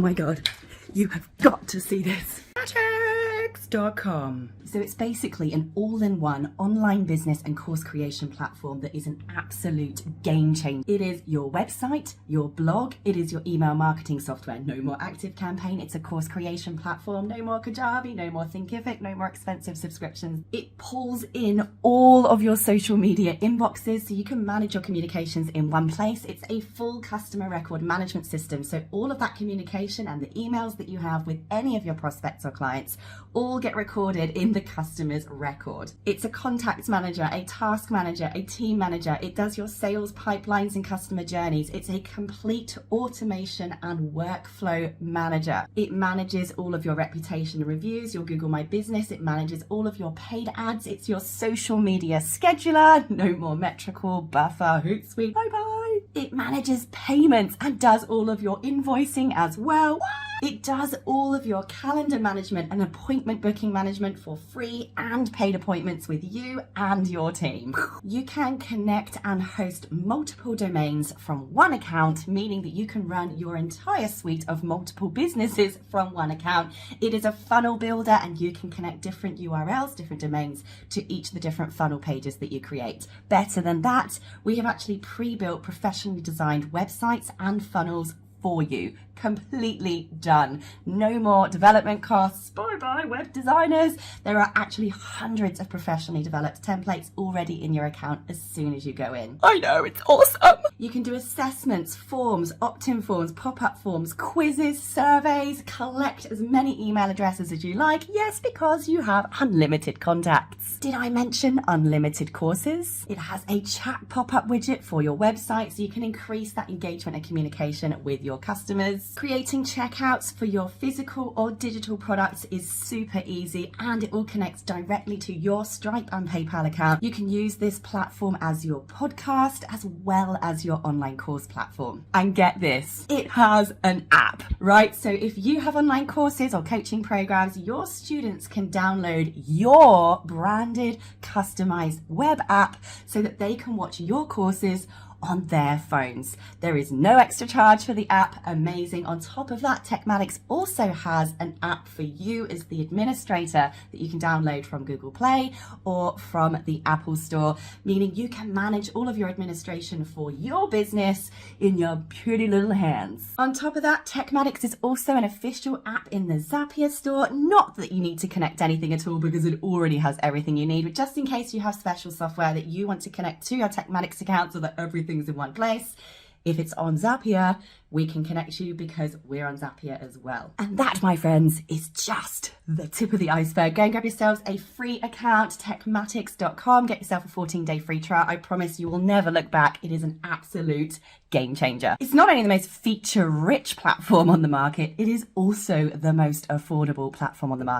My God, you have got to see this. TekMatix.com. So it's basically an all-in-one online business and course creation platform that is an absolute game changer. It is your website, your blog, it is your email marketing software. No more ActiveCampaign, it's a course creation platform. No more Kajabi, no more Thinkific, no more expensive subscriptions. It pulls in all of your social media inboxes so you can manage your communications in one place. It's a full customer record management system. So all of that communication and the emails that you have with any of your prospects or clients all get recorded in the customer's record. It's a contact manager, a task manager, a team manager. It does your sales pipelines and customer journeys. It's a complete automation and workflow manager. It manages all of your reputation reviews, your Google My Business. It manages all of your paid ads. It's your social media scheduler. No more Metrical, Buffer, Hootsuite. Bye-bye. It manages payments and does all of your invoicing as well. It does all of your calendar management and appointment booking management for free and paid appointments with you and your team. You can connect and host multiple domains from one account, meaning that you can run your entire suite of multiple businesses from one account. It is a funnel builder and you can connect different URLs, different domains to each of the different funnel pages that you create. Better than that, we have actually pre-built professionally designed websites and funnels for you. Completely done. No more development costs. Bye-bye, web designers. There are actually hundreds of professionally developed templates already in your account as soon as you go in. I know, it's awesome. You can do assessments, forms, opt-in forms, pop-up forms, quizzes, surveys, collect as many email addresses as you like. Yes, because you have unlimited contacts. Did I mention unlimited courses? It has a chat pop-up widget for your website so you can increase that engagement and communication with your customers. Creating checkouts for your physical or digital products is super easy and it all connects directly to your Stripe and PayPal account. You can use this platform as your podcast as well as your online course platform. And get this, it has an app, right? So if you have online courses or coaching programs, your students can download your branded, customized web app so that they can watch your courses on their phones. There is no extra charge for the app. Amazing. On top of that, TekMatix also has an app for you as the administrator that you can download from Google Play or from the Apple Store, meaning you can manage all of your administration for your business in your pretty little hands. On top of that, TekMatix is also an official app in the Zapier store. Not that you need to connect anything at all because it already has everything you need, but just in case you have special software that you want to connect to your TekMatix account so that everything's in one place. If it's on Zapier, we can connect you because we're on Zapier as well. And that, my friends, is just the tip of the iceberg. Go and grab yourselves a free account, TekMatix.com. Get yourself a 14-day free trial. I promise you will never look back. It is an absolute game changer. It's not only the most feature-rich platform on the market, it is also the most affordable platform on the market.